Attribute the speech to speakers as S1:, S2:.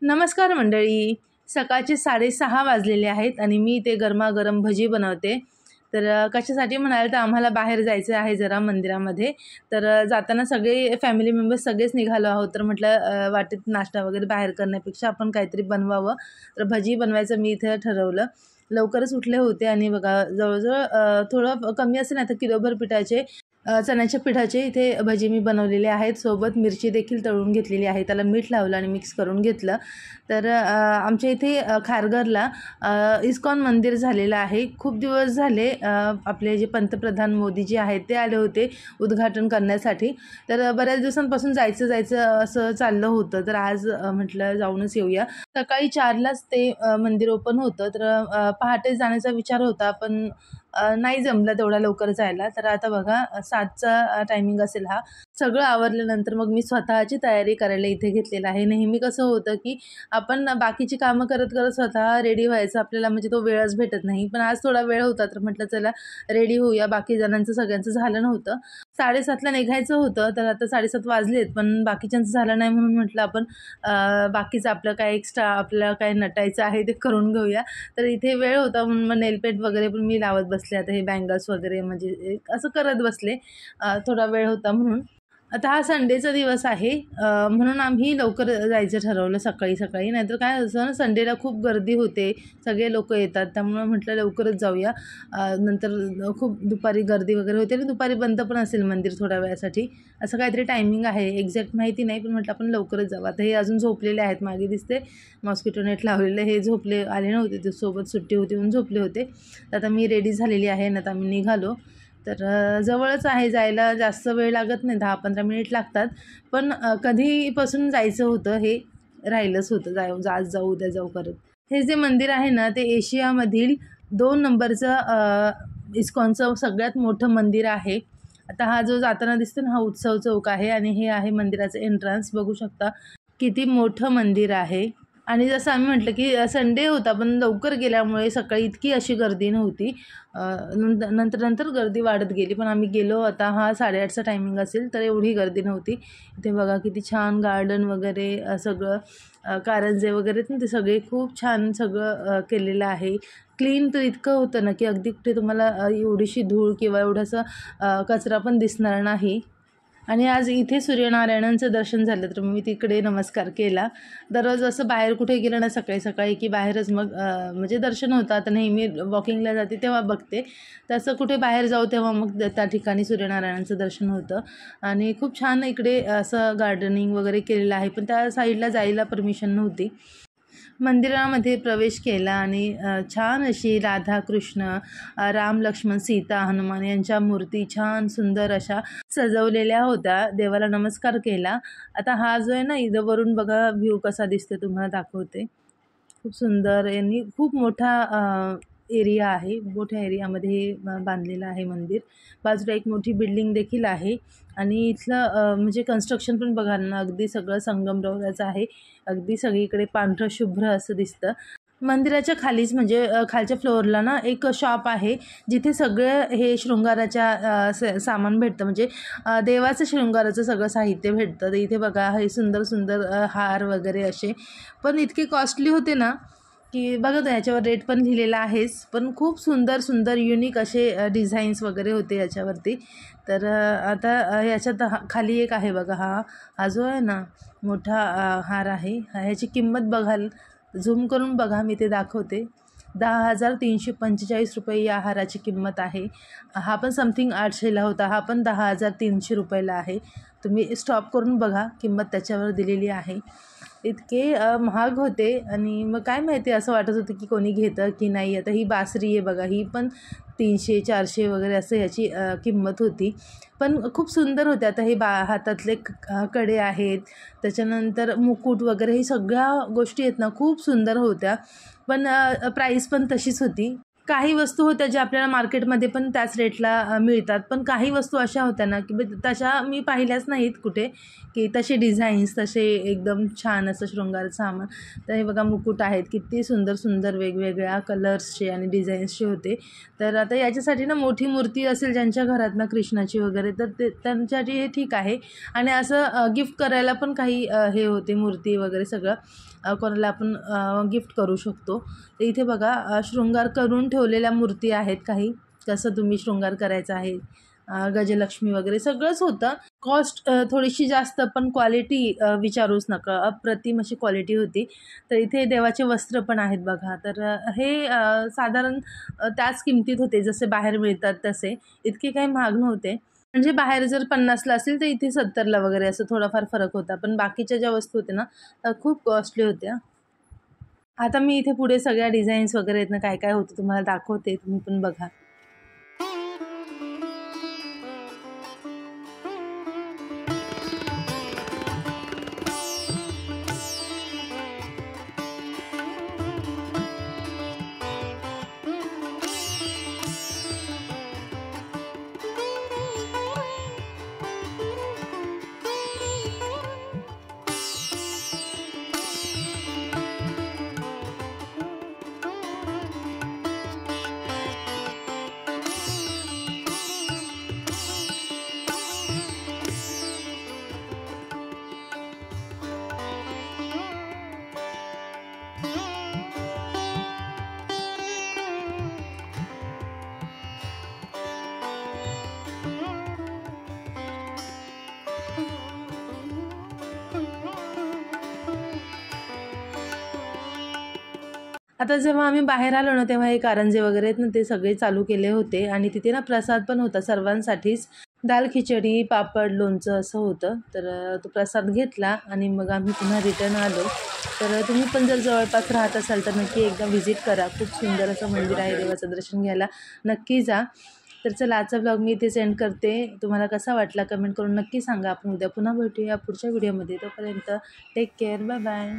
S1: नमस्कार मंडळी. सकाळचे 6:30 वाजलेले आहेत आणि मी इथे गरमागरम भजी बनवते. तर कशासाठी म्हणाल तर आम्हाला बाहेर जायचं आहे जरा मंदिरामध्ये. तर जाताना सगळे फॅमिली मेंबर्स सगळेच निघालो आहोत. तर म्हटलं वाटेत नाश्ता वगैरे बाहेर करण्यापेक्षा आपण काहीतरी बनवावं. तर भजी बनवायचं मी इथे ठरवलं. लवकरच उठले होते आणि बघा जवळजवळ थोडं कमी असेल ना तर किलोभर पिठाचे चण्याच्या पिठाचे इथे भजी मी बनवलेले आहेत. सोबत मिरची देखील तळून घेतलेली आहे. त्याला मीठ लावलं आणि मिक्स करून घेतलं. तर आमच्या इथे खारघरला इस्कॉन मंदिर झालेलं आहे. खूप दिवस झाले आपले जे पंतप्रधान मोदीजी आहेत ते आले होते उद्घाटन करण्यासाठी. तर बऱ्याच दिवसांपासून जायचं असं चाललं होतं. तर आज म्हटलं जाऊनच येऊया. सकाळी 4लाच ते मंदिर ओपन होतं. तर पहाटे जाण्याचा विचार होता पण नाही जमलं तेवढा लवकर जायला. तर आता बघा 7चा टायमिंग असेल हा. सगळं आवरल्यानंतर मग मी स्वतःची तयारी करायला इथे घेतलेलं आहे. नेहमी कसं होतं की आपण बाकीची कामं करत करत स्वतः रेडी व्हायचं आपल्याला म्हणजे तो वेळच भेटत नाही. पण आज थोडा वेळ होता तर म्हटलं चला रेडी होऊया. बाकी जणांचं सगळ्यांचं झालं नव्हतं. 7:30ला निघायचं होतं. तर आता 7:30 वाजलेत पण बाकीच्यांचं झालं नाही म्हणून म्हटलं आपण बाकीचं आपलं काय एक्स्ट्रा आपल्याला काय नटायचं आहे ते करून घेऊया. तर इथे वेळ होता म्हणून मग नेलपेंट वगैरे पण मी लावत बसले. आता हे बँगल्स वगैरे म्हणजे असं करत बसले. थोडा वेळ होता म्हणून. आता हा संडेचा दिवस आहे म्हणून आम्ही लवकर जायचं ठरवलं सकाळी सकाळी. नाहीतर काय असं ना संडेला खूप गर्दी होते. सगळे लोक येतात त्यामुळं म्हटलं लवकरच जाऊया. नंतर खूप दुपारी गर्दी वगैरे होते आणि दुपारी बंद पण असेल मंदिर थोड्या वेळासाठी. असं काहीतरी टायमिंग आहे एक्झॅक्ट माहिती नाही पण म्हटलं आपण लवकरच जाऊ. आता हे अजून झोपलेले आहेत मागे दिसते मॉस्किटो नेट लावलेले. हे झोपले आले नव्हते ते सोबत सुट्टी होती म्हणून झोपले होते. तर आता मी रेडी झालेली आहे ना आता आम्ही निघालो. तर जवळच आहे जायला जास्त वेळ लागत नाही 10-15 मिनिट लागतात. पण कधीपासून जायचं होतं हे राहिलंच होतं. आज जाऊ उद्या जाऊ करत. हे जे मंदिर आहे ना ते एशियामधील 2 नंबरचं इस्कॉनचं सगळ्यात मोठं मंदिर आहे. आता हा जो जाताना दिसतो ना हा उत्सव चौक आहे आणि हे आहे मंदिराचं एंट्रन्स. बघू शकता किती मोठं मंदिर आहे. आणि जसं आम्ही म्हटलं की संडे होता पण लवकर गेल्यामुळे सकाळी इतकी अशी गर्दी नव्हती. नंतर गर्दी वाढत गेली पण आम्ही गेलो आता हा 8:30चा टायमिंग असेल तर एवढी गर्दी नव्हती. इथे बघा किती छान गार्डन वगैरे सगळं कारंजे वगैरे ते सगळे खूप छान सगळं केलेलं आहे. क्लीन तर इतकं होतं ना की अगदी कुठे तुम्हाला एवढीशी धूळ किंवा एवढासा कचरा पण दिसणार नाही. आणि आज इथे सूर्यनारायणांचं दर्शन झालं तर मी तिकडे नमस्कार केला. दररोज असं बाहेर कुठे गेलं ना सकाळी सकाळी की बाहेरच मग म्हणजे दर्शन होतं. आता नेहमी वॉकिंगला जाते तेव्हा बघते तसं कुठे बाहेर जाऊ तेव्हा मग त्या ठिकाणी सूर्यनारायणांचं दर्शन होतं. आणि खूप छान इकडे असं गार्डनिंग वगैरे केलेलं आहे पण त्या साईडला जायला परमिशन नव्हती. मंदिरामध्ये प्रवेश केला आणि छान अशी राधा कृष्ण राम लक्ष्मण सीता हनुमान यांच्या मूर्ती छान सुंदर अशा सजवलेल्या होत्या. देवाला नमस्कार केला. आता हा जो आहे ना इथं वरून बघा व्ह्यू कसा दिसतो तुम्हाला दाखवते. खूप सुंदर यांनी खूप मोठा एरिया आहे. मोठ्या एरियामध्ये हे बांधलेलं आहे मंदिर. बाजूला एक मोठी बिल्डिंग देखील आहे आणि इथलं म्हणजे कन्स्ट्रक्शन पण बघाल ना अगदी सगळं संगमरवराचं आहे. अगदी सगळीकडे पांढरं शुभ्र असं दिसतं. मंदिराच्या खालीच म्हणजे खालच्या फ्लोअरला ना एक शॉप आहे जिथे सगळं हे शृंगाराच्या सामान भेटतं म्हणजे देवाचं शृंगाराचं सगळं साहित्य भेटतं. तर इथे बघा हे सुंदर सुंदर हार वगैरे असे पण इतके कॉस्टली होते ना की बघा याच्यावर रेट पण लिहिलेला आहेच पण खूप सुंदर सुंदर युनिक असे डिझाईन्स वगैरे होते याच्यावरती. तर आता याच्यात खाली एक आहे बघा हा जो आहे ना मोठा हार आहे. ह्याची किंमत बघाल झूम करून बघा मी ते दाखवते. 10,345 रुपये या हाराची किंमत आहे. हा पण समथिंग 800ला होता. हा पण 10,300 रुपयाला आहे. तुम्ही स्टॉप करून बघा किंमत त्याच्यावर दिलेली आहे. इतके महाग होते आणि मग काय माहिती असं वाटत होतं की कोणी घेतं की नाही. आता ही बासरी आहे बघा ही पण 300-400 वगैरे असं ह्याची किंमत होती पण खूप सुंदर होते. आता हे हातातले कडे आहेत त्याच्यानंतर मुकुट वगैरे ही सगळ्या गोष्टी आहेत ना खूप सुंदर होत्या पण प्राईस पण तशीच होती. काही वस्तू होत्या ज्या आपल्याला मार्केटमध्ये पण त्याच रेटला मिळतात पण काही वस्तू अशा होत्या ना की तशा मी पाहिल्याच नाहीत कुठे की तसे डिझाईन्स तसे एकदम छान असं शृंगार सामान. तर हे बघा मुकुट आहेत किती सुंदर सुंदर वेगवेगळ्या कलर्सचे आणि डिझाईन्सचे होते. तर आता याच्यासाठी ना मोठी मूर्ती असेल ज्यांच्या घरात ना कृष्णाची वगैरे तर ते त्यांच्यासाठी हे ठीक आहे आणि असं गिफ्ट करायला पण काही हे होते मूर्ती वगैरे सगळं. कोणाला आपण गिफ्ट करू शकतो. तर इथे बघा शृंगार करून ठेवलेल्या मूर्ती आहेत काही, कसं तुम्ही शृंगार करायचा आहे, गजलक्ष्मी वगैरे सगळंच होतं. कॉस्ट थोडीशी जास्त, पण क्वालिटी विचारूच नका, अप्रतिम अशी क्वालिटी होती. तर इथे देवाचे वस्त्र पण आहेत बघा. तर हे साधारण त्याच किमतीत होते जसे बाहेर मिळतात तसे, इतके काही महाग नव्हते. म्हणजे बाहेर जर 50ला असेल तर इथे 70ला वगैरे असं थोडाफार फरक होता, पण बाकीच्या ज्या वस्तू होत्या ना त्या खूप कॉस्टली होत्या. आता मी इथे पुढे सगळ्या डिझाईन्स वगैरे आहेत ना, काय काय होतं तुम्हाला दाखवते, तुम्ही पण बघा. आता जेव्हा आम्ही बाहेर आलो ना, तेव्हा हे कारंजे वगैरे आहेत ना ते सगळे चालू केले होते, आणि तिथे ना प्रसाद पण होता सर्वांसाठीच. दाल खिचडी, पापड, लोणचं असं होतं. तर तो प्रसाद घेतला आणि मग आम्ही पुन्हा रिटर्न आलो. तर तुम्ही पण जर जवळपास राहत असाल तर नक्की एकदा व्हिजिट करा. खूप सुंदर असं मंदिर आहे, देवाचं दर्शन घ्यायला नक्की जा. तर चला, आजचा ब्लॉग मी इथे सेंड करते. तुम्हाला कसा वाटला कमेंट करून नक्की सांगा. आपण उद्या पुन्हा भेटूया पुढच्या व्हिडिओमध्ये. तोपर्यंत टेक केअर, बाय बाय.